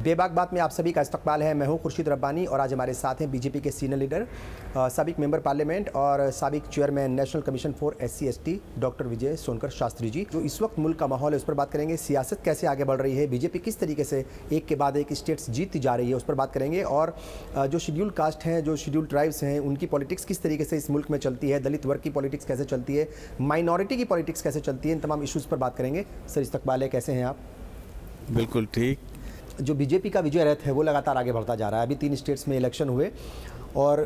बेबाक बात में आप सभी का इस्तकबाल है। मैं हूं खुर्शीद रब्बानी और आज हमारे साथ हैं बीजेपी के सीनियर लीडर, साबिक मेंबर पार्लियामेंट और साबिक chairman national commission for SC/ST doctor Vijay Sonkar Shastri ji. जो इस वक्त मुल्क का माहौल है उस पर बात करेंगे। सियासत कैसे आगे बढ़ रही है, बीजेपी किस तरीके से एक के बाद एक स्टेट्स जीतती जा रही है उस पर बात करेंगे। और जो शेड्यूल कास्ट हैं, जो शेड्यूल ट्राइब्स हैं, उनकी पॉलिटिक्स किस तरीके से इस मुल्क में चलती है, दलित वर्ग की पॉलिटिक्स कैसे चलती है, माइनॉरिटी की पॉलिटिक्स कैसे चलती है, इन तमाम इशूज़ पर बात करेंगे। सर इस्तकबाल है, कैसे हैं आप? बिल्कुल ठीक। जो बीजेपी का विजय रथ है वो लगातार आगे बढ़ता जा रहा है। अभी 3 स्टेट्स में इलेक्शन हुए और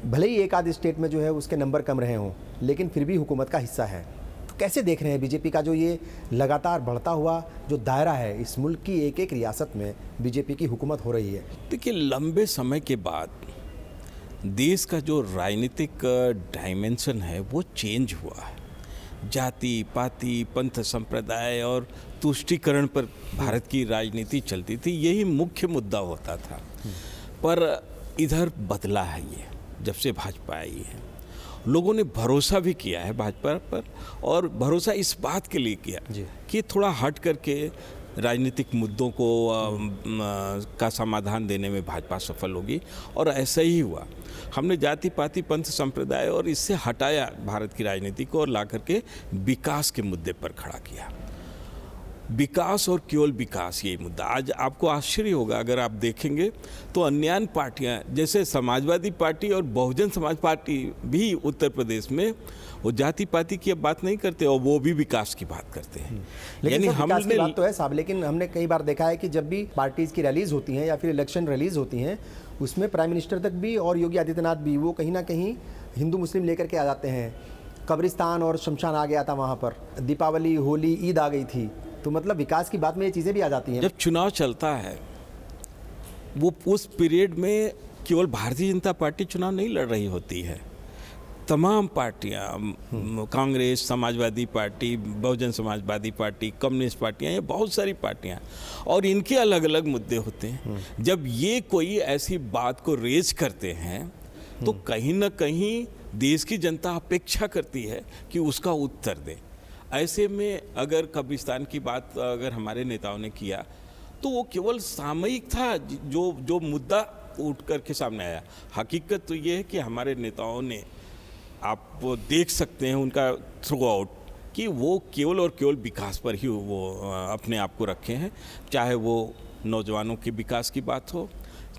भले ही एक आध स्टेट में जो है उसके नंबर कम रहे हों, लेकिन फिर भी हुकूमत का हिस्सा है। तो कैसे देख रहे हैं बीजेपी का जो ये लगातार बढ़ता हुआ जो दायरा है, इस मुल्क की एक एक रियासत में बीजेपी की हुकूमत हो रही है? देखिए, लंबे समय के बाद देश का जो राजनीतिक डायमेंशन है वो चेंज हुआ है। जाति पाति पंथ संप्रदाय और तुष्टीकरण पर भारत की राजनीति चलती थी, यही मुख्य मुद्दा होता था। पर इधर बदला है ये, जब से भाजपा आई है। लोगों ने भरोसा भी किया है भाजपा पर, और भरोसा इस बात के लिए किया कि थोड़ा हट करके राजनीतिक मुद्दों को का समाधान देने में भाजपा सफल होगी, और ऐसा ही हुआ। हमने जाति पाति पंथ संप्रदाय और इससे हटाया भारत की राजनीति को और ला करके विकास के मुद्दे पर खड़ा किया। विकास और केवल विकास, यही मुद्दा। आज आपको आश्चर्य होगा अगर आप देखेंगे तो अन्य पार्टियां जैसे समाजवादी पार्टी और बहुजन समाज पार्टी भी उत्तर प्रदेश में वो जाति पाति की अब बात नहीं करते और वो भी विकास की बात करते हैं। लेकिन विकास की बात तो है साहब, लेकिन हमने कई बार देखा है कि जब भी पार्टीज की रैलीज होती हैं या फिर इलेक्शन रैलीज होती हैं, उसमें प्राइम मिनिस्टर तक भी और योगी आदित्यनाथ भी वो कहीं ना कहीं हिंदू मुस्लिम लेकर के आ जाते हैं। कब्रिस्तान और शमशान आ गया था वहाँ पर, दीपावली होली ईद आ गई थी। तो मतलब विकास की बात में ये चीज़ें भी आ जाती हैं। जब चुनाव चलता है वो उस पीरियड में केवल भारतीय जनता पार्टी चुनाव नहीं लड़ रही होती है, तमाम पार्टियां, Congress, Samajwadi party, Bahujan Samajwadi party, communist पार्टियां, ये बहुत सारी पार्टियां, और इनके अलग अलग मुद्दे होते हैं। जब ये कोई ऐसी बात को रेज करते हैं तो कहीं ना कहीं देश की जनता अपेक्षा करती है कि उसका उत्तर दे। ऐसे में अगर कब्रिस्तान की बात अगर हमारे नेताओं ने किया तो वो केवल सामयिक था, जो मुद्दा उठ कर के सामने आया। हकीकत तो ये है कि हमारे नेताओं ने, आप वो देख सकते हैं उनका थ्रू आउट, कि वो केवल और केवल विकास पर ही वो अपने आप को रखे हैं। चाहे वो नौजवानों के विकास की बात हो,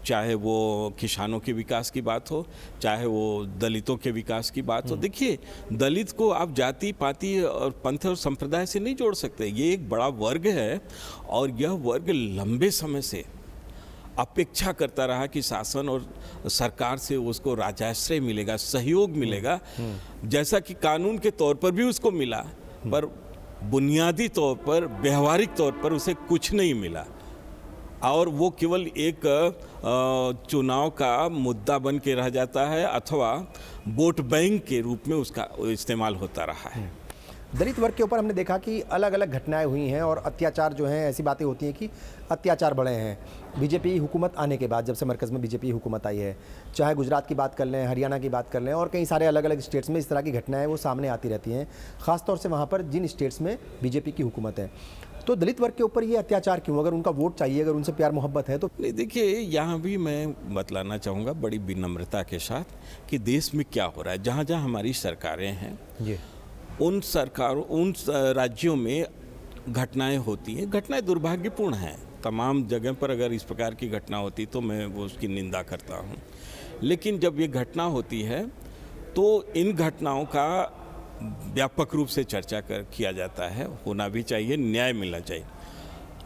चाहे वो किसानों के विकास की बात हो, चाहे वो दलितों के विकास की बात हो। देखिए, दलित को आप जाति पाति और पंथ और संप्रदाय से नहीं जोड़ सकते। ये एक बड़ा वर्ग है और यह वर्ग लंबे समय से अपेक्षा करता रहा कि शासन और सरकार से उसको राजाश्रय मिलेगा, सहयोग मिलेगा, जैसा कि कानून के तौर पर भी उसको मिला, पर बुनियादी तौर पर, व्यवहारिक तौर पर उसे कुछ नहीं मिला। और वो केवल एक चुनाव का मुद्दा बन के रह जाता है अथवा वोट बैंक के रूप में उसका इस्तेमाल होता रहा है। दलित वर्ग के ऊपर हमने देखा कि अलग अलग घटनाएं हुई हैं और अत्याचार जो हैं, ऐसी बातें होती हैं कि अत्याचार बढ़े हैं बीजेपी हुकूमत आने के बाद, जब से मरकज़ में बीजेपी हुकूमत आई है। चाहे गुजरात की बात कर लें, हरियाणा की बात कर लें, और कई सारे अलग अलग स्टेट्स में इस तरह की घटनाएं वो सामने आती रहती हैं, ख़ासतौर से वहाँ पर जिन स्टेट्स में बीजेपी की हुकूमत है। तो दलित वर्ग के ऊपर ये अत्याचार क्यों? अगर उनका वोट चाहिए, अगर उनसे प्यार मोहब्बत है तो। नहीं, देखिए, यहाँ भी मैं बतलाना चाहूँगा बड़ी विनम्रता के साथ कि देश में क्या हो रहा है। जहाँ जहाँ हमारी सरकारें हैं जी, उन राज्यों में घटनाएं होती हैं, घटनाएं दुर्भाग्यपूर्ण हैं। तमाम जगह पर अगर इस प्रकार की घटना होती तो मैं वो उसकी निंदा करता हूँ, लेकिन जब ये घटना होती है तो इन घटनाओं का व्यापक रूप से चर्चा किया जाता है, होना भी चाहिए, न्याय मिलना चाहिए।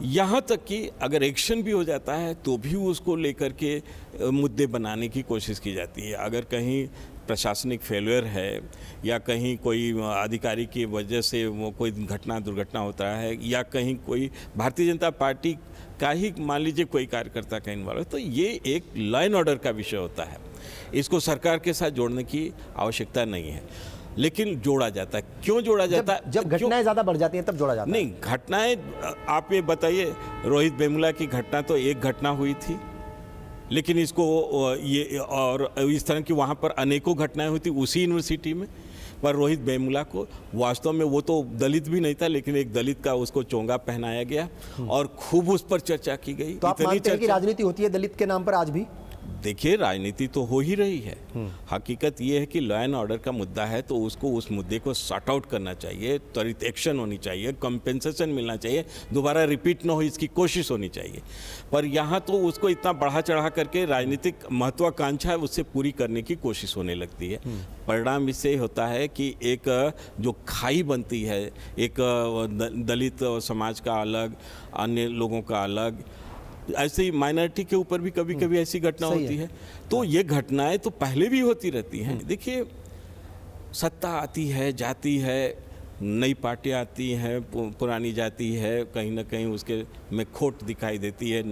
यहाँ तक कि अगर एक्शन भी हो जाता है तो भी उसको लेकर के मुद्दे बनाने की कोशिश की जाती है। अगर कहीं प्रशासनिक फेलियर है या कहीं कोई अधिकारी की वजह से वो कोई दुर्घटना होता है, या कहीं कोई भारतीय जनता पार्टी का ही मान लीजिए कोई कार्यकर्ता का इन्वॉल्व है, तो ये एक लॉ एंड ऑर्डर का विषय होता है। इसको सरकार के साथ जोड़ने की आवश्यकता नहीं है, लेकिन जोड़ा जाता है। क्यों जोड़ा जाता है? जब घटनाएं ज़्यादा बढ़ जाती हैं तब जोड़ा जाता है। नहीं, घटनाएं, आप ये बताइए, रोहित वेमुला की घटना तो एक घटना हुई थी, लेकिन इसको ये और इस तरह की वहाँ पर अनेकों घटनाएं हुई थी उसी यूनिवर्सिटी में। पर रोहित वेमुला को वास्तव में वो तो दलित भी नहीं था, लेकिन एक दलित का उसको चोंगा पहनाया गया और खूब उस पर चर्चा की गई। तो आप मानते हैं कि राजनीति होती है दलित के नाम पर आज भी? देखिए, राजनीति तो हो ही रही है। हकीकत ये है कि लॉ एंड ऑर्डर का मुद्दा है तो उसको उस मुद्दे को सॉर्ट आउट करना चाहिए, त्वरित एक्शन होनी चाहिए, कंपेंसेशन मिलना चाहिए, दोबारा रिपीट ना हो इसकी कोशिश होनी चाहिए। पर यहाँ तो उसको इतना बढ़ा चढ़ा करके राजनीतिक महत्वाकांक्षा है उससे पूरी करने की कोशिश होने लगती है। परिणाम इससे होता है कि एक जो खाई बनती है, एक दलित समाज का अलग, अन्य लोगों का अलग, ऐसे ही माइनॉरिटी के ऊपर भी कभी कभी ऐसी घटना होती है। तो ये घटनाएं तो पहले भी होती रहती हैं। देखिए, सत्ता आती है, जाती है, नई पार्टियां आती हैं, पुरानी जाती है, कहीं ना कहीं उसके में खोट दिखाई देती है,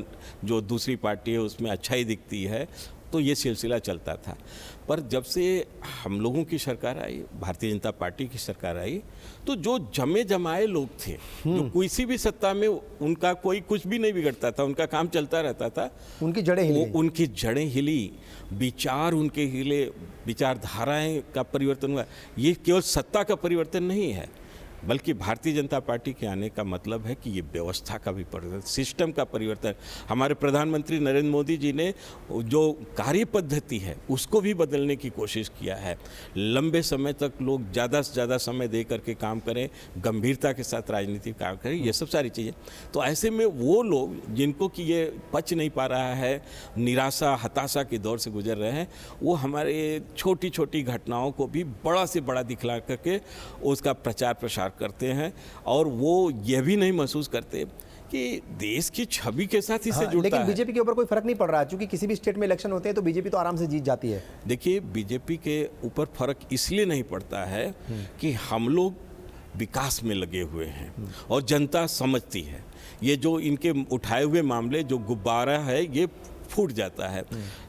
जो दूसरी पार्टी है उसमें अच्छाई दिखती है, तो ये सिलसिला चलता था। पर जब से हम लोगों की सरकार आई, भारतीय जनता पार्टी की सरकार आई, तो जो जमे जमाए लोग थे, जो किसी भी सत्ता में उनका कोई कुछ भी नहीं बिगड़ता था, उनका काम चलता रहता था, उनकी जड़ें हिली, उनकी जड़ें हिली, विचार उनके हिले, विचारधाराएं का परिवर्तन हुआ। ये केवल सत्ता का परिवर्तन नहीं है, बल्कि भारतीय जनता पार्टी के आने का मतलब है कि ये व्यवस्था का भी परिवर्तन, सिस्टम का परिवर्तन। हमारे प्रधानमंत्री नरेंद्र मोदी जी ने जो कार्य पद्धति है उसको भी बदलने की कोशिश किया है। लंबे समय तक लोग ज़्यादा से ज़्यादा समय दे करके काम करें, गंभीरता के साथ राजनीति काम करें, ये सब सारी चीज़ें। तो ऐसे में वो लोग जिनको कि ये पच नहीं पा रहा है, निराशा हताशा के दौर से गुजर रहे हैं, वो हमारे छोटी छोटी घटनाओं को भी बड़ा से बड़ा दिखला करके उसका प्रचार प्रसार करते हैं, और वो ये भी नहीं महसूस करते कि देश की छवि के साथ इससे जुड़ता लेकिन है। बीजेपी के ऊपर कोई फर्क नहीं पड़ रहा है, क्योंकि किसी भी स्टेट में इलेक्शन होते हैं तो बीजेपी तो आराम से जीत जाती है। देखिए, बीजेपी के ऊपर फर्क इसलिए नहीं पड़ता है कि हम लोग विकास में लगे हुए हैं और जनता समझती है। ये जो इनके उठाए हुए मामले, जो गुब्बारा है, ये फूट जाता है।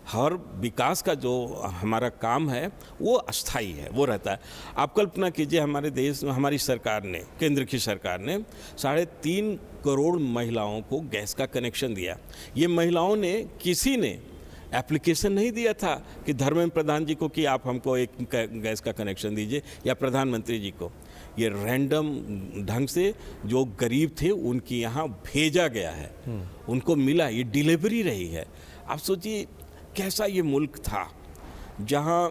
हर विकास का जो हमारा काम है वो अस्थाई है, वो रहता है। आप कल्पना कीजिए, हमारे देश में हमारी सरकार ने, केंद्र की सरकार ने 3.5 करोड़ महिलाओं को गैस का कनेक्शन दिया। ये महिलाओं ने, किसी ने एप्लीकेशन नहीं दिया था कि धर्मेंद्र प्रधान जी को कि आप हमको एक गैस का कनेक्शन दीजिए, या प्रधानमंत्री जी को। ये रैंडम ढंग से जो गरीब थे उनकी यहाँ भेजा गया है, उनको मिला, ये डिलीवरी रही है। आप सोचिए कैसा ये मुल्क था जहाँ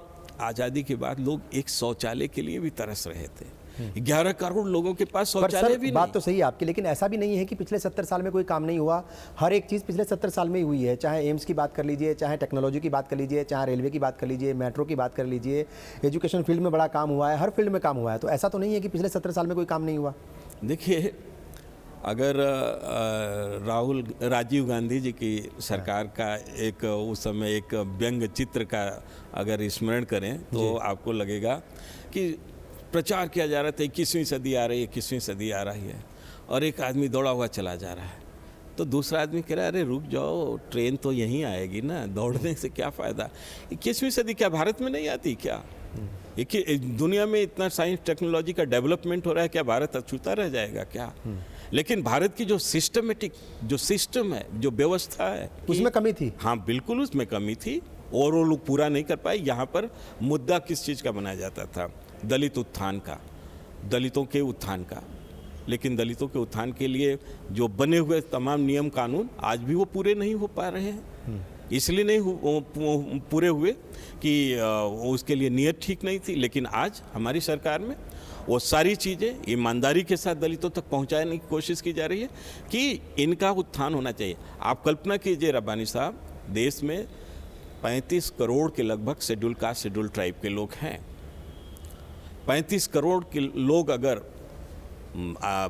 आज़ादी के बाद लोग एक शौचालय के लिए भी तरस रहे थे। 11 करोड़ लोगों के पास शौचालय भी नहीं। बात तो सही है आपकी, लेकिन ऐसा भी नहीं है कि पिछले 70 साल में कोई काम नहीं हुआ। हर एक चीज़ पिछले 70 साल में ही हुई है। चाहे एम्स की बात कर लीजिए, चाहे टेक्नोलॉजी की बात कर लीजिए, चाहे रेलवे की बात कर लीजिए, मेट्रो की बात कर लीजिए, एजुकेशन फील्ड में बड़ा काम हुआ है, हर फील्ड में काम हुआ है। तो ऐसा तो नहीं है कि पिछले 70 साल में कोई काम नहीं हुआ। देखिए, अगर राजीव गांधी जी की सरकार का एक उस समय एक व्यंग्य चित्र का अगर स्मरण करें तो आपको लगेगा कि प्रचार किया जा रहा था 21वीं सदी आ रही है, 21वीं सदी आ रही है, और एक आदमी दौड़ा हुआ चला जा रहा है, तो दूसरा आदमी कह रहा है, अरे रुक जाओ, ट्रेन तो यहीं आएगी ना, दौड़ने से क्या फ़ायदा। 21वीं सदी क्या भारत में नहीं आती क्या? दुनिया में इतना साइंस टेक्नोलॉजी का डेवलपमेंट हो रहा है, क्या भारत अछूता रह जाएगा क्या? लेकिन भारत की जो सिस्टमेटिक जो सिस्टम है, जो व्यवस्था है, उसमें कमी थी। हाँ, बिल्कुल उसमें कमी थी, और वो लोग पूरा नहीं कर पाए। यहाँ पर मुद्दा किस चीज़ का बनाया जाता था? दलित उत्थान का, दलितों के उत्थान का। लेकिन दलितों के उत्थान के लिए जो बने हुए तमाम नियम कानून आज भी वो पूरे नहीं हो पा रहे हैं। इसलिए नहीं पूरे हुए कि उसके लिए नीयत ठीक नहीं थी। लेकिन आज हमारी सरकार में वो सारी चीज़ें ईमानदारी के साथ दलितों तक पहुंचाने की कोशिश की जा रही है कि इनका उत्थान होना चाहिए। आप कल्पना कीजिए रब्बानी साहब, देश में 35 करोड़ के लगभग शेड्यूल कास्ट, शेड्यूल ट्राइब के लोग हैं। 35 करोड़ के लोग अगर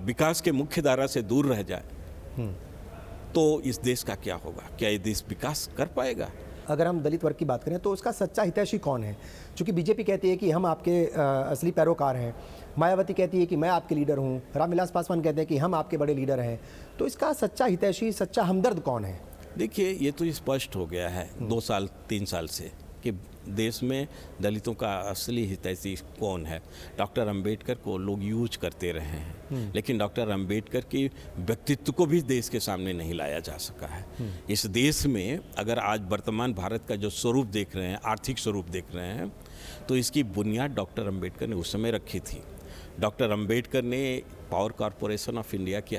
विकास के मुख्य धारा से दूर रह जाए तो इस देश का क्या होगा? क्या ये देश विकास कर पाएगा? अगर हम दलित वर्ग की बात करें तो उसका सच्चा हितैषी कौन है? क्योंकि बीजेपी कहती है कि हम आपके असली पैरोकार हैं, मायावती कहती है कि मैं आपके लीडर हूं, रामविलास पासवान कहते हैं कि हम आपके बड़े लीडर हैं। तो इसका सच्चा हितैषी, सच्चा हमदर्द कौन है? देखिए, ये तो स्पष्ट हो गया है 2 साल 3 साल से कि देश में दलितों का असली हितैषी कौन है। डॉक्टर अंबेडकर को लोग यूज करते रहे हैं, लेकिन डॉक्टर अंबेडकर की व्यक्तित्व को भी देश के सामने नहीं लाया जा सका है। इस देश में अगर आज वर्तमान भारत का जो स्वरूप देख रहे हैं, आर्थिक स्वरूप देख रहे हैं, तो इसकी बुनियाद डॉक्टर अंबेडकर ने उस समय रखी थी। डॉक्टर अंबेडकर ने पावर कॉरपोरेशन ऑफ इंडिया की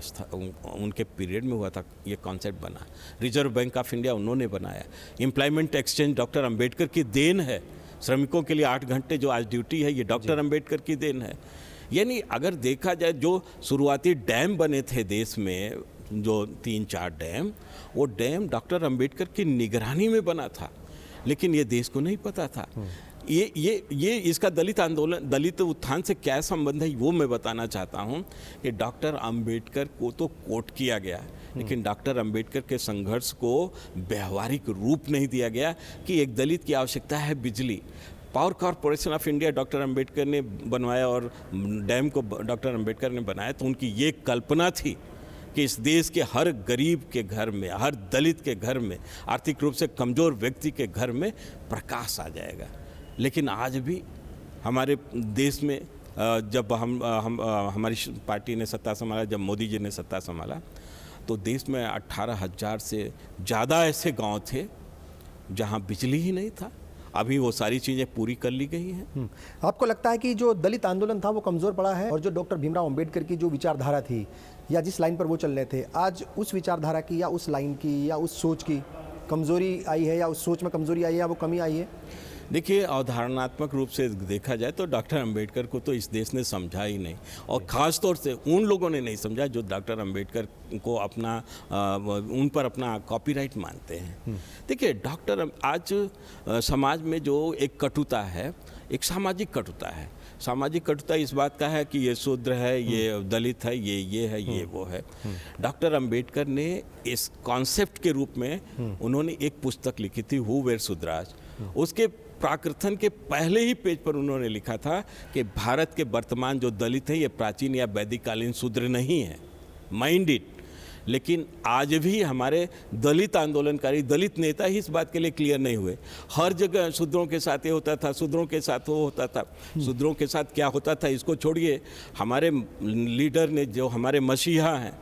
उनके पीरियड में हुआ था, ये कॉन्सेप्ट बना। रिजर्व बैंक ऑफ इंडिया उन्होंने बनाया। एम्प्लॉयमेंट एक्सचेंज डॉक्टर अंबेडकर की देन है। श्रमिकों के लिए 8 घंटे जो आज ड्यूटी है, ये डॉक्टर अंबेडकर की देन है। यानी अगर देखा जाए, जो शुरुआती डैम बने थे देश में, जो 3-4 डैम, वो डैम डॉक्टर अंबेडकर की निगरानी में बना था, लेकिन ये देश को नहीं पता था। ये इसका दलित आंदोलन, दलित उत्थान से क्या संबंध है, वो मैं बताना चाहता हूँ कि डॉक्टर अंबेडकर को तो कोट किया गया, लेकिन डॉक्टर अंबेडकर के संघर्ष को व्यवहारिक रूप नहीं दिया गया कि एक दलित की आवश्यकता है बिजली। Power corporation of India doctor Ambedkar ने बनवाया और डैम को डॉक्टर अंबेडकर ने बनाया, तो उनकी ये कल्पना थी कि इस देश के हर गरीब के घर में, हर दलित के घर में, आर्थिक रूप से कमज़ोर व्यक्ति के घर में प्रकाश आ जाएगा। लेकिन आज भी हमारे देश में जब हमारी पार्टी ने सत्ता संभाला, जब मोदी जी ने सत्ता संभाला, तो देश में 18,000 से ज़्यादा ऐसे गांव थे जहां बिजली ही नहीं था। अभी वो सारी चीज़ें पूरी कर ली गई हैं। आपको लगता है कि जो दलित आंदोलन था वो कमज़ोर पड़ा है, और जो डॉक्टर भीमराव अंबेडकर की जो विचारधारा थी, या जिस लाइन पर वो चल रहे थे, आज उस विचारधारा की या उस लाइन की या उस सोच की कमज़ोरी आई है, या उस सोच में कमज़ोरी आई है, या वो कमी आई है? देखिए, अवधारणात्मक रूप से देखा जाए तो डॉक्टर अंबेडकर को तो इस देश ने समझा ही नहीं, और ख़ास तौर से उन लोगों ने नहीं समझा जो डॉक्टर अंबेडकर को अपना उन पर अपना कॉपीराइट मानते हैं। देखिए, डॉक्टर आज समाज में जो एक कटुता है, एक सामाजिक कटुता है। सामाजिक कटुता इस बात का है कि ये शूद्र है, ये दलित है, ये है, ये वो है। डॉक्टर अंबेडकर ने इस कॉन्सेप्ट के रूप में उन्होंने एक पुस्तक लिखी थी, हु वेर शूद्राज। उसके प्राकृतन के पहले ही पेज पर उन्होंने लिखा था कि भारत के वर्तमान जो दलित हैं, ये प्राचीन या वैदिककालीन शूद्र नहीं है, माइंड इट। लेकिन आज भी हमारे दलित आंदोलनकारी, दलित नेता ही इस बात के लिए क्लियर नहीं हुए। हर जगह शूद्रों के साथ ये होता था, शूद्रों के साथ वो होता था। शूद्रों के साथ क्या होता था इसको छोड़िए, हमारे लीडर ने, जो हमारे मसीहा हैं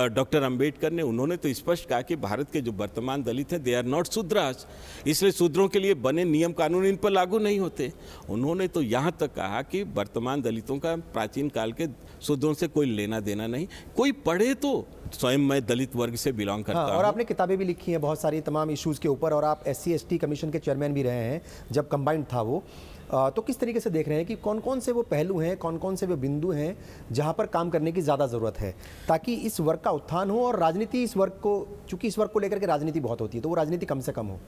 डॉक्टर अंबेडकर ने, उन्होंने तो स्पष्ट कहा कि भारत के जो वर्तमान दलित हैं, दे आर नॉट शूद्रास, इसलिए शूद्रों के लिए बने नियम कानून इन पर लागू नहीं होते। उन्होंने तो यहाँ तक कहा कि वर्तमान दलितों का प्राचीन काल के शूद्रों से कोई लेना देना नहीं। कोई पढ़े तो, स्वयं मैं दलित वर्ग से बिलोंग करता हूँ। और आपने किताबें भी लिखी हैं बहुत सारी तमाम इश्यूज़ के ऊपर, और आप SC/ST कमीशन के चेयरमैन भी रहे हैं जब कंबाइंड था वो। तो किस तरीके से देख रहे हैं कि कौन कौन से वो पहलू हैं, कौन कौन से वो बिंदु हैं जहां पर काम करने की ज़्यादा ज़रूरत है, ताकि इस वर्ग का उत्थान हो, और राजनीति इस वर्ग को, चूंकि इस वर्ग को लेकर के राजनीति बहुत होती है, तो वो राजनीति कम से कम हो?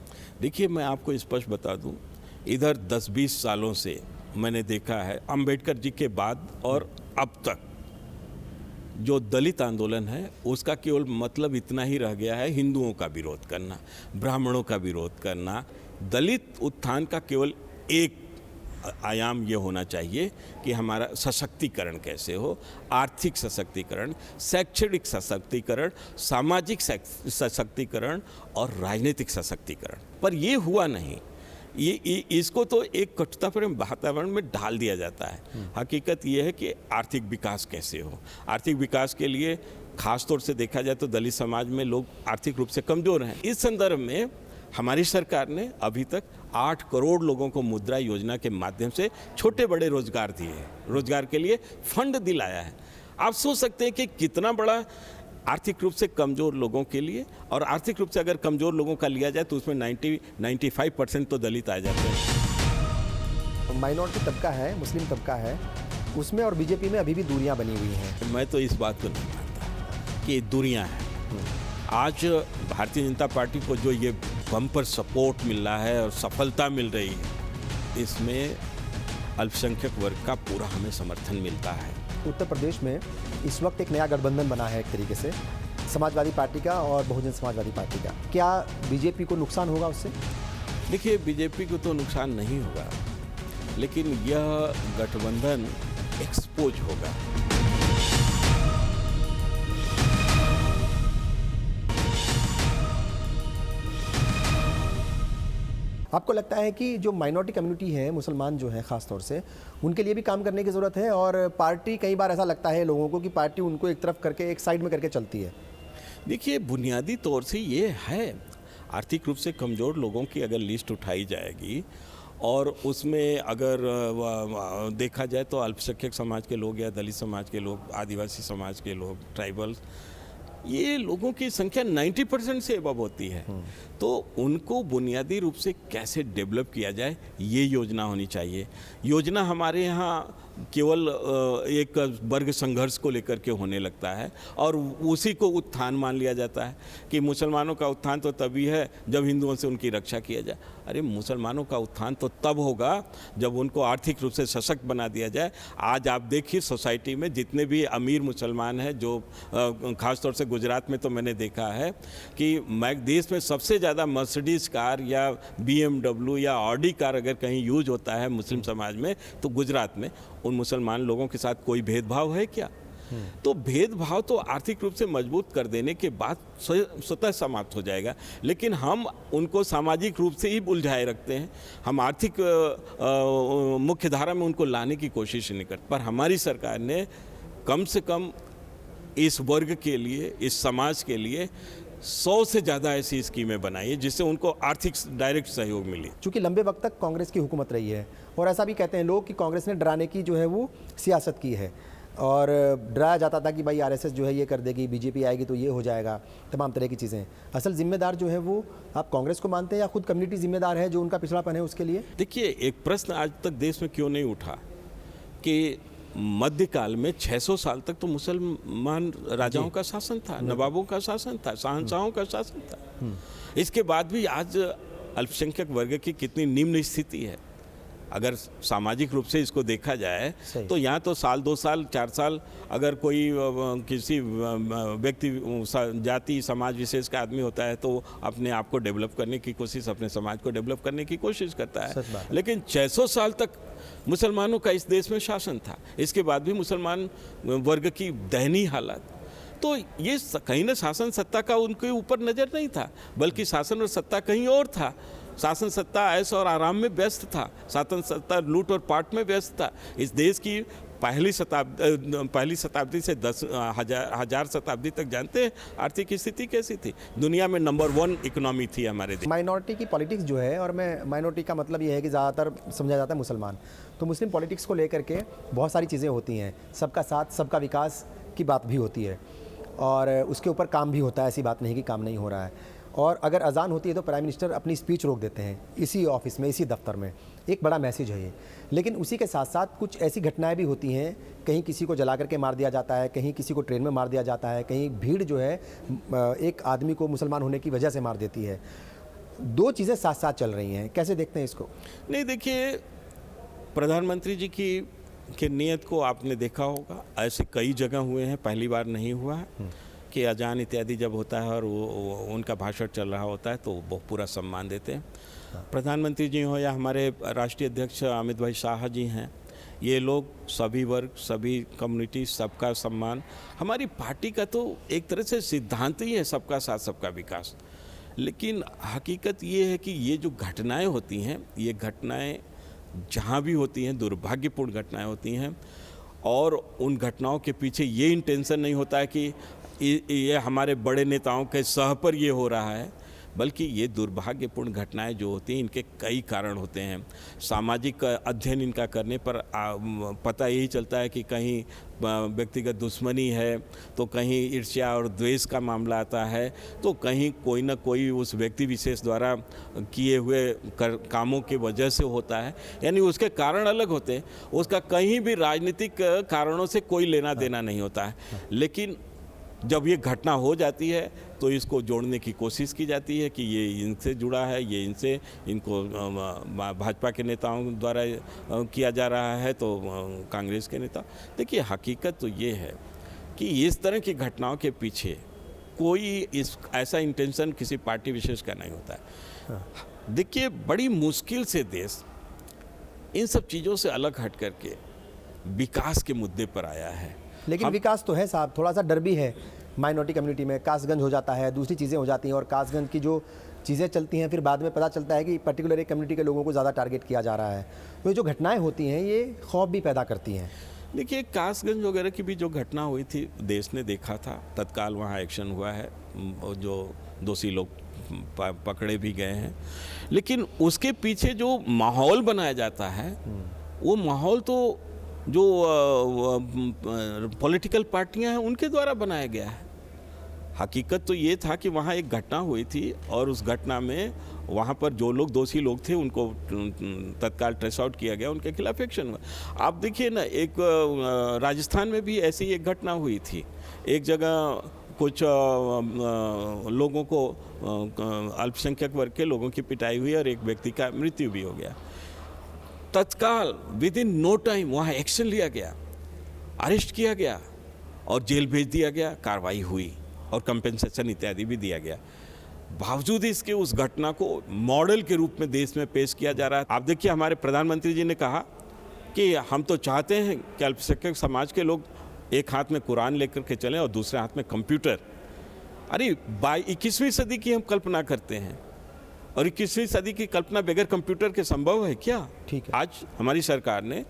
देखिए, मैं आपको स्पष्ट बता दूं, इधर 10-20 सालों से मैंने देखा है, अंबेडकर जी के बाद और अब तक जो दलित आंदोलन है उसका केवल मतलब इतना ही रह गया है, हिंदुओं का विरोध करना, ब्राह्मणों का विरोध करना। दलित उत्थान का केवल एक आयाम ये होना चाहिए कि हमारा सशक्तिकरण कैसे हो, आर्थिक सशक्तिकरण, शैक्षणिक सशक्तिकरण, सामाजिक सशक्तिकरण और राजनीतिक सशक्तिकरण। पर ये हुआ नहीं। ये इसको तो एक कटुता पर वातावरण में डाल दिया जाता है। हकीकत ये है कि आर्थिक विकास कैसे हो। आर्थिक विकास के लिए खास तौर से देखा जाए तो दलित समाज में लोग आर्थिक रूप से कमज़ोर हैं। इस संदर्भ में हमारी सरकार ने अभी तक 8 करोड़ लोगों को मुद्रा योजना के माध्यम से छोटे बड़े रोजगार दिए हैं, रोजगार के लिए फंड दिलाया है। आप सोच सकते हैं कि कितना बड़ा आर्थिक रूप से कमज़ोर लोगों के लिए, और आर्थिक रूप से अगर कमज़ोर लोगों का लिया जाए तो उसमें 95% तो दलित आ जाते हैं। माइनॉरिटी तबका है, मुस्लिम तबका है, उसमें और बीजेपी में अभी भी दूरियां बनी हुई हैं। मैं तो इस बात को नहीं मानता कि दूरियां हैं। आज भारतीय जनता पार्टी को जो ये बम्पर सपोर्ट मिल रहा है और सफलता मिल रही है, इसमें अल्पसंख्यक वर्ग का पूरा हमें समर्थन मिलता है। उत्तर प्रदेश में इस वक्त एक नया गठबंधन बना है एक तरीके से, समाजवादी पार्टी का और बहुजन समाजवादी पार्टी का। क्या बीजेपी को नुकसान होगा उससे? देखिए, बीजेपी को तो नुकसान नहीं होगा, लेकिन यह गठबंधन एक्सपोज होगा। आपको लगता है कि जो माइनॉरिटी कम्युनिटी है, मुसलमान जो है ख़ास तौर से, उनके लिए भी काम करने की ज़रूरत है? और पार्टी, कई बार ऐसा लगता है लोगों को कि पार्टी उनको एक तरफ करके, एक साइड में करके चलती है। देखिए, बुनियादी तौर से ये है, आर्थिक रूप से कमज़ोर लोगों की अगर लिस्ट उठाई जाएगी और उसमें अगर देखा जाए तो अल्पसंख्यक समाज के लोग या दलित समाज के लोग, आदिवासी समाज के लोग, ट्राइबल्स, ये लोगों की संख्या 90% से अबव होती है। तो उनको बुनियादी रूप से कैसे डेवलप किया जाए, ये योजना होनी चाहिए। योजना हमारे यहाँ केवल एक वर्ग संघर्ष को लेकर के होने लगता है और उसी को उत्थान मान लिया जाता है कि मुसलमानों का उत्थान तो तभी है जब हिंदुओं से उनकी रक्षा किया जाए। अरे, मुसलमानों का उत्थान तो तब होगा जब उनको आर्थिक रूप से सशक्त बना दिया जाए। आज आप देखिए सोसाइटी में जितने भी अमीर मुसलमान हैं, जो खासतौर से गुजरात में तो मैंने देखा है कि देश में सबसे ज़्यादा मर्सिडीज़ कार या BMW या ऑडी कार अगर कहीं यूज होता है मुस्लिम समाज में, तो गुजरात में उन मुसलमान लोगों के साथ कोई भेदभाव है क्या? तो भेदभाव तो आर्थिक रूप से मजबूत कर देने के बाद स्वतः समाप्त हो जाएगा, लेकिन हम उनको सामाजिक रूप से ही उलझाए रखते हैं। हम आर्थिक मुख्य धारा में उनको लाने की कोशिश नहीं करते। पर हमारी सरकार ने कम से कम इस वर्ग के लिए, इस समाज के लिए 100 से ज़्यादा ऐसी स्कीमें बनाई है जिससे उनको आर्थिक डायरेक्ट सहयोग मिले। चूँकि लंबे वक्त तक कांग्रेस की हुकूमत रही है और ऐसा भी कहते हैं लोग कि कांग्रेस ने डराने की जो है वो सियासत की है और डराया जाता था कि भाई आरएसएस जो है ये कर देगी, बीजेपी आएगी तो ये हो जाएगा, तमाम तरह की चीज़ें। असल जिम्मेदार जो है वो आप कांग्रेस को मानते हैं या खुद कम्युनिटी जिम्मेदार है जो उनका पिछड़ापन है उसके लिए? देखिए, एक प्रश्न आज तक देश में क्यों नहीं उठा कि मध्यकाल में 600 साल तक तो मुसलमान राजाओं का शासन था, नवाबों का शासन था, शहंशाहों का शासन था। इसके बाद भी आज अल्पसंख्यक वर्ग की कितनी निम्न स्थिति है। अगर सामाजिक रूप से इसको देखा जाए तो यहाँ तो साल 2 साल 4 साल अगर कोई किसी व्यक्ति जाति समाज विशेष का आदमी होता है तो अपने आप को डेवलप करने की कोशिश, अपने समाज को डेवलप करने की कोशिश करता है। लेकिन 600 साल तक मुसलमानों का इस देश में शासन था। इसके बाद भी मुसलमान वर्ग की दयनीय हालत, तो ये कहीं ना शासन सत्ता का उनके ऊपर नज़र नहीं था, बल्कि शासन और सत्ता कहीं और था। शासन सत्ता ऐश और आराम में व्यस्त था, शासन सत्ता लूट और पाट में व्यस्त था। इस देश की पहली शताब्दी से 10,000 शताब्दी तक जानते हैं आर्थिक स्थिति कैसी थी। दुनिया में नंबर 1 इकोनॉमी थी हमारे देश। माइनॉरिटी की पॉलिटिक्स जो है, और मैं माइनॉरिटी का मतलब ये है कि ज़्यादातर समझा जाता है मुसलमान, तो मुस्लिम पॉलिटिक्स को लेकर के बहुत सारी चीज़ें होती हैं। सबका साथ सबका विकास की बात भी होती है और उसके ऊपर काम भी होता है, ऐसी बात नहीं कि काम नहीं हो रहा है। और अगर अजान होती है तो प्राइम मिनिस्टर अपनी स्पीच रोक देते हैं इसी ऑफिस में, इसी दफ्तर में। एक बड़ा मैसेज है ये। लेकिन उसी के साथ साथ कुछ ऐसी घटनाएं भी होती हैं, कहीं किसी को जला करके मार दिया जाता है, कहीं किसी को ट्रेन में मार दिया जाता है, कहीं भीड़ जो है एक आदमी को मुसलमान होने की वजह से मार देती है। 2 चीज़ें साथ साथ चल रही हैं, कैसे देखते हैं इसको? नहीं, देखिए, प्रधानमंत्री जी की नीयत को आपने देखा होगा, ऐसे कई जगह हुए हैं, पहली बार नहीं हुआ है कि अजान इत्यादि जब होता है और वो उनका भाषण चल रहा होता है तो वो पूरा सम्मान देते हैं। प्रधानमंत्री जी हो या हमारे राष्ट्रीय अध्यक्ष अमित भाई शाह जी हैं, ये लोग सभी वर्ग, सभी कम्युनिटी, सबका सम्मान, हमारी पार्टी का तो एक तरह से सिद्धांत ही है सबका साथ सबका विकास। लेकिन हकीकत ये है कि ये जो घटनाएं होती हैं, ये घटनाएं जहाँ भी होती हैं दुर्भाग्यपूर्ण घटनाएं होती हैं और उन घटनाओं के पीछे ये इंटेंशन नहीं होता है कि ये हमारे बड़े नेताओं के सह पर ये हो रहा है, बल्कि ये दुर्भाग्यपूर्ण घटनाएं जो होती हैं इनके कई कारण होते हैं। सामाजिक अध्ययन इनका करने पर पता यही चलता है कि कहीं व्यक्तिगत दुश्मनी है, तो कहीं ईर्ष्या और द्वेष का मामला आता है, तो कहीं कोई ना कोई उस व्यक्ति विशेष द्वारा किए हुए कामों की वजह से होता है, यानी उसके कारण अलग होते हैं। उसका कहीं भी राजनीतिक कारणों से कोई लेना देना नहीं होता है। लेकिन जब ये घटना हो जाती है तो इसको जोड़ने की कोशिश की जाती है कि ये इनसे जुड़ा है, ये इनको भाजपा के नेताओं द्वारा किया जा रहा है, तो कांग्रेस के नेता। देखिए, हकीकत तो ये है कि इस तरह की घटनाओं के पीछे कोई ऐसा इंटेंशन किसी पार्टी विशेष का नहीं होता है। देखिए, बड़ी मुश्किल से देश इन सब चीज़ों से अलग हट करके विकास के मुद्दे पर आया है। लेकिन विकास तो है साहब, थोड़ा सा डर भी है माइनॉरिटी कम्युनिटी में। कासगंज हो जाता है, दूसरी चीज़ें हो जाती हैं और कासगंज की जो चीज़ें चलती हैं, फिर बाद में पता चलता है कि पर्टिकुलर एक कम्युनिटी के लोगों को ज़्यादा टारगेट किया जा रहा है। तो ये जो घटनाएं होती हैं ये खौफ भी पैदा करती हैं। देखिए, कासगंज वगैरह की भी जो घटना हुई थी, देश ने देखा था, तत्काल वहाँ एक्शन हुआ है, और जो दोषी लोग पकड़े भी गए हैं। लेकिन उसके पीछे जो माहौल बनाया जाता है, वो माहौल तो जो पॉलिटिकल पार्टियां हैं उनके द्वारा बनाया गया है। हकीकत तो ये था कि वहाँ एक घटना हुई थी और उस घटना में वहाँ पर जो लोग दोषी लोग थे उनको तत्काल ट्रेस आउट किया गया, उनके खिलाफ एक्शन हुआ। आप देखिए ना, एक राजस्थान में भी ऐसी एक घटना हुई थी। एक जगह कुछ लोगों को, अल्पसंख्यक वर्ग के लोगों की पिटाई हुई और एक व्यक्ति का मृत्यु भी हो गया। तत्काल विद इन नो टाइम वहाँ एक्शन लिया गया, अरेस्ट किया गया और जेल भेज दिया गया, कार्रवाई हुई और कंपेंसेशन इत्यादि भी दिया गया। बावजूद इसके उस घटना को मॉडल के रूप में देश में पेश किया जा रहा है। आप देखिए, हमारे प्रधानमंत्री जी ने कहा कि हम तो चाहते हैं कि अल्पसंख्यक समाज के लोग एक हाथ में कुरान लेकर के चलें और दूसरे हाथ में कंप्यूटर। अरे 21वीं सदी की हम कल्पना करते हैं और 21वीं सदी की कल्पना बगैर कंप्यूटर के संभव है क्या? ठीक है। आज हमारी सरकार ने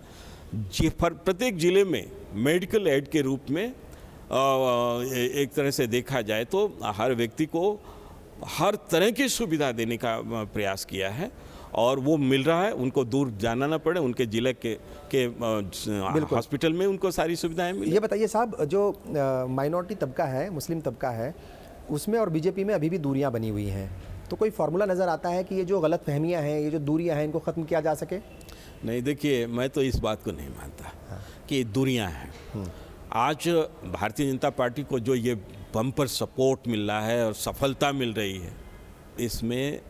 प्रत्येक जिले में मेडिकल एड के रूप में एक तरह से देखा जाए तो हर व्यक्ति को हर तरह की सुविधा देने का प्रयास किया है और वो मिल रहा है। उनको दूर जाना ना पड़े, उनके जिले के हॉस्पिटल में उनको सारी सुविधाएं मिली। ये बताइए साहब, जो माइनॉरिटी तबका है, मुस्लिम तबका है, उसमें और बीजेपी में अभी भी दूरियां बनी हुई हैं, तो कोई फार्मूला नज़र आता है कि ये जो गलत फहमियाँ हैं, ये जो दूरियां हैं, इनको ख़त्म किया जा सके? नहीं, देखिए, मैं तो इस बात को नहीं मानता कि दूरियां हैं। आज भारतीय जनता पार्टी को जो ये बम्पर सपोर्ट मिल रहा है और सफलता मिल रही है, इसमें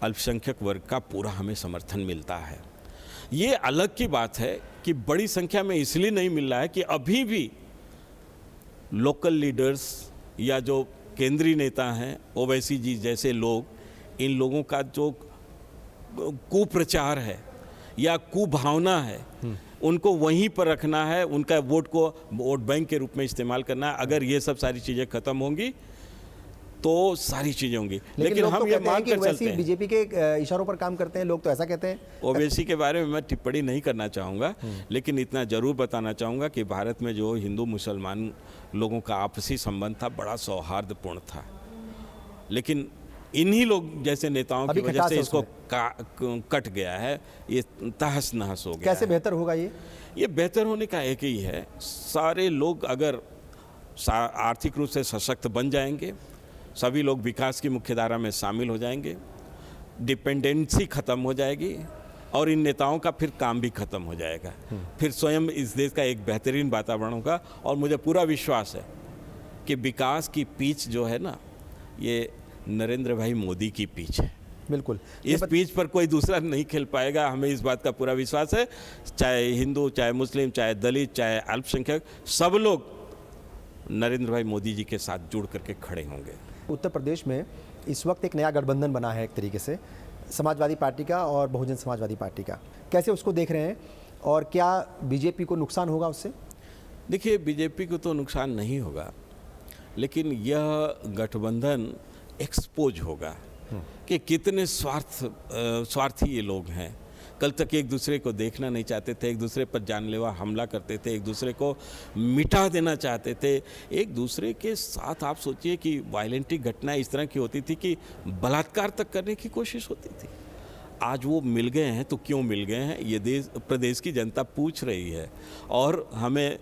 अल्पसंख्यक वर्ग का पूरा हमें समर्थन मिलता है। ये अलग की बात है कि बड़ी संख्या में इसलिए नहीं मिल रहा है कि अभी भी लोकल लीडर्स या जो केंद्रीय नेता हैं, ओवैसी जी जैसे लोग, इन लोगों का जो कुप्रचार है या कुभावना है, उनको वहीं पर रखना है, उनका वोट को वोट बैंक के रूप में इस्तेमाल करना है। अगर ये सब सारी चीज़ें खत्म होंगी तो सारी चीज़ें होंगी। लेकिन हम ये मान कर चलते हैं, बीजेपी के इशारों पर काम करते हैं लोग, तो ऐसा कहते हैं। ओवैसी के बारे में मैं टिप्पणी नहीं करना चाहूँगा, लेकिन इतना जरूर बताना चाहूँगा कि भारत में जो हिंदू मुसलमान लोगों का आपसी संबंध था, बड़ा सौहार्दपूर्ण था। लेकिन इन्हीं लोग जैसे नेताओं की वजह से इसको कट गया है, ये तहस नहस हो गया। कैसे बेहतर होगा ये बेहतर होने का एक ही है, सारे लोग अगर आर्थिक रूप से सशक्त बन जाएंगे, सभी लोग विकास की मुख्यधारा में शामिल हो जाएंगे, डिपेंडेंसी खत्म हो जाएगी और इन नेताओं का फिर काम भी खत्म हो जाएगा। फिर स्वयं इस देश का एक बेहतरीन वातावरण होगा और मुझे पूरा विश्वास है कि विकास की पिच जो है ना, ये नरेंद्र भाई मोदी की पिच है। बिल्कुल, इस पिच पर कोई दूसरा नहीं खेल पाएगा, हमें इस बात का पूरा विश्वास है। चाहे हिंदू, चाहे मुस्लिम, चाहे दलित, चाहे अल्पसंख्यक, सब लोग नरेंद्र भाई मोदी जी के साथ जुड़ करके खड़े होंगे। उत्तर प्रदेश में इस वक्त एक नया गठबंधन बना है एक तरीके से, समाजवादी पार्टी का और बहुजन समाजवादी पार्टी का। कैसे उसको देख रहे हैं और क्या बीजेपी को नुकसान होगा उससे? देखिए, बीजेपी को तो नुकसान नहीं होगा, लेकिन यह गठबंधन एक्सपोज होगा कि कितने स्वार्थी ये लोग हैं। कल तक एक दूसरे को देखना नहीं चाहते थे, एक दूसरे पर जानलेवा हमला करते थे, एक दूसरे को मिटा देना चाहते थे। एक दूसरे के साथ आप सोचिए कि वायलेंट घटनाएं इस तरह की होती थी कि बलात्कार तक करने की कोशिश होती थी। आज वो मिल गए हैं, तो क्यों मिल गए हैं ये प्रदेश की जनता पूछ रही है और हमें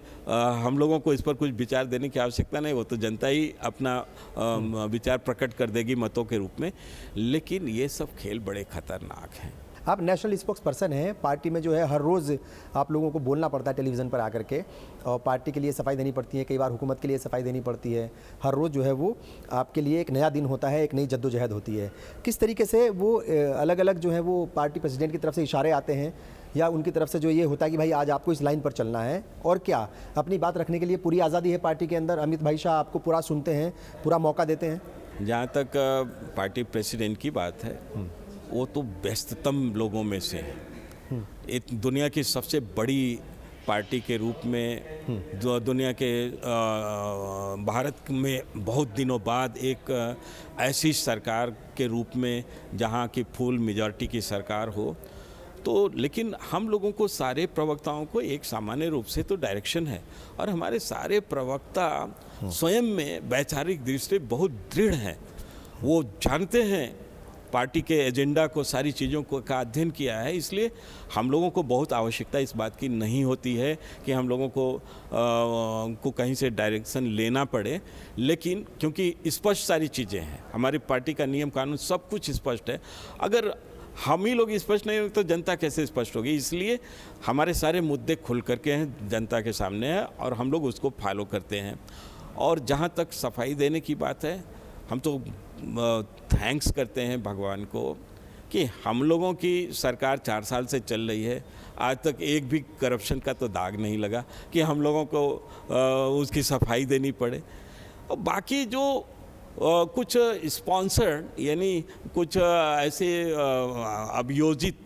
हम लोगों को इस पर कुछ विचार देने की आवश्यकता नहीं, वो तो जनता ही अपना विचार प्रकट कर देगी मतों के रूप में। लेकिन ये सब खेल बड़े खतरनाक हैं। आप नेशनल स्पोक्स पर्सन हैं, पार्टी में जो है हर रोज़ आप लोगों को बोलना पड़ता है टेलीविज़न पर आकर के, और पार्टी के लिए सफाई देनी पड़ती है, कई बार हुकूमत के लिए सफाई देनी पड़ती है। हर रोज़ जो है वो आपके लिए एक नया दिन होता है, एक नई जद्दोजहद होती है। किस तरीके से वो अलग अलग जो है वो पार्टी प्रेसिडेंट की तरफ से इशारे आते हैं या उनकी तरफ से जो ये होता है कि भाई आज आपको इस लाइन पर चलना है, और क्या अपनी बात रखने के लिए पूरी आज़ादी है पार्टी के अंदर? अमित भाई शाह आपको पूरा सुनते हैं, पूरा मौका देते हैं? जहाँ तक पार्टी प्रेसिडेंट की बात है, वो तो व्यस्ततम लोगों में से है। एक दुनिया की सबसे बड़ी पार्टी के रूप में जो दुनिया के भारत में बहुत दिनों बाद एक ऐसी सरकार के रूप में जहाँ की फुल मेजॉरिटी की सरकार हो, तो लेकिन हम लोगों को सारे प्रवक्ताओं को एक सामान्य रूप से तो डायरेक्शन है, और हमारे सारे प्रवक्ता स्वयं में वैचारिक दृष्टि से बहुत दृढ़ हैं। वो जानते हैं पार्टी के एजेंडा को, सारी चीज़ों को का अध्ययन किया है, इसलिए हम लोगों को बहुत आवश्यकता इस बात की नहीं होती है कि हम लोगों को कहीं से डायरेक्शन लेना पड़े। लेकिन क्योंकि स्पष्ट सारी चीज़ें हैं, हमारी पार्टी का नियम कानून सब कुछ स्पष्ट है। अगर हम ही लोग स्पष्ट नहीं होंगे तो जनता कैसे स्पष्ट होगी? इसलिए हमारे सारे मुद्दे खुल करके हैं, जनता के सामने है, और हम लोग उसको फॉलो करते हैं। और जहाँ तक सफाई देने की बात है, हम तो थैंक्स करते हैं भगवान को कि हम लोगों की सरकार 4 साल से चल रही है, आज तक एक भी करप्शन का तो दाग नहीं लगा कि हम लोगों को उसकी सफाई देनी पड़े। और बाकी जो कुछ स्पॉन्सर्ड यानी कुछ ऐसे अभियोजित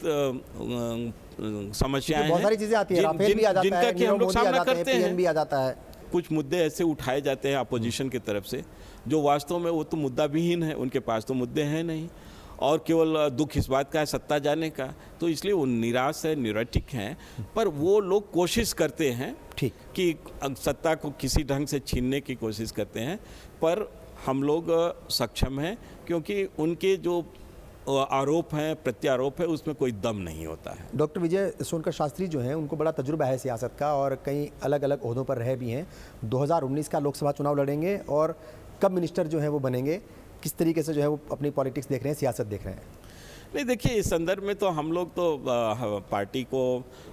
समस्याएं बहुत सारी चीजें आती है, राफेल भी आ जाता है, जिनका कि हम लोग सामना करते हैं, पीएन भी आ जाता है। कुछ मुद्दे ऐसे उठाए जाते हैं अपोजिशन की तरफ से जो वास्तव में वो तो मुद्दा विहीन है, उनके पास तो मुद्दे हैं नहीं, और केवल दुख इस बात का है सत्ता जाने का, तो इसलिए वो निराश है, न्यूरोटिक हैं। पर वो लोग कोशिश करते हैं ठीक कि सत्ता को किसी ढंग से छीनने की कोशिश करते हैं, पर हम लोग सक्षम हैं क्योंकि उनके जो आरोप हैं, प्रत्यारोप है, उसमें कोई दम नहीं होता है। डॉक्टर विजय सोनकर शास्त्री जो हैं, उनको बड़ा तजुर्बा है सियासत का और कई अलग अलग ओहदों पर रहे भी हैं। 2019 का लोकसभा चुनाव लड़ेंगे और कब मिनिस्टर जो है वो बनेंगे, किस तरीके से जो है वो अपनी पॉलिटिक्स देख रहे हैं, सियासत देख रहे हैं? नहीं, देखिए, इस संदर्भ में तो हम लोग तो पार्टी को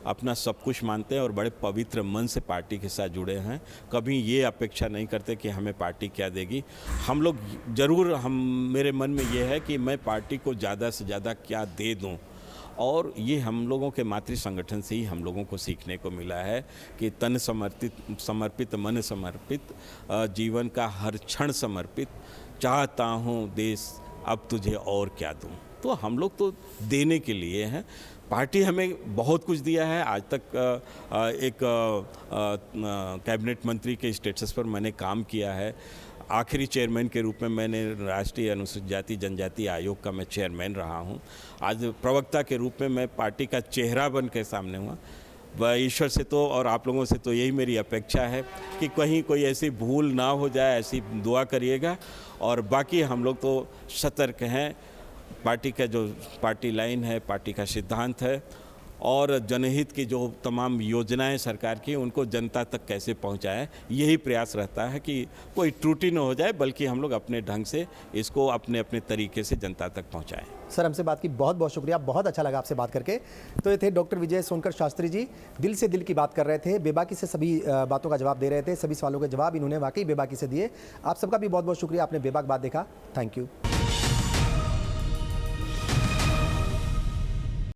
अपना सब कुछ मानते हैं और बड़े पवित्र मन से पार्टी के साथ जुड़े हैं। कभी ये अपेक्षा नहीं करते कि हमें पार्टी क्या देगी। हम लोग ज़रूर, मेरे मन में ये है कि मैं पार्टी को ज़्यादा से ज़्यादा क्या दे दूं, और ये हम लोगों के मातृ संगठन से ही हम लोगों को सीखने को मिला है कि तन समर्पित मन समर्पित, जीवन का हर क्षण समर्पित, चाहता हूँ देश अब तुझे और क्या दूँ। तो हम लोग तो देने के लिए हैं। पार्टी हमें बहुत कुछ दिया है। आज तक एक कैबिनेट मंत्री के स्टेटस पर मैंने काम किया है। आखिरी चेयरमैन के रूप में मैंने राष्ट्रीय अनुसूचित जाति जनजाति आयोग का मैं चेयरमैन रहा हूं। आज प्रवक्ता के रूप में मैं पार्टी का चेहरा बन के सामने हुआ। ईश्वर से तो और आप लोगों से तो यही मेरी अपेक्षा है कि कहीं कोई ऐसी भूल ना हो जाए, ऐसी दुआ करिएगा। और बाकी हम लोग तो सतर्क हैं। पार्टी का जो पार्टी लाइन है, पार्टी का सिद्धांत है, और जनहित की जो तमाम योजनाएं सरकार की, उनको जनता तक कैसे पहुंचाएं, यही प्रयास रहता है कि कोई त्रुटि न हो जाए, बल्कि हम लोग अपने ढंग से इसको अपने अपने तरीके से जनता तक पहुंचाएं। सर, हमसे बात की बहुत बहुत शुक्रिया, बहुत अच्छा लगा आपसे बात करके। तो ये थे डॉक्टर विजय सोनकर शास्त्री जी, दिल से दिल की बात कर रहे थे, बेबाकी से सभी बातों का जवाब दे रहे थे, सभी सवालों के जवाब इन्होंने वाकई बेबाकी से दिए। आप सबका भी बहुत बहुत शुक्रिया, आपने बेबाक बात देखा। Thank you.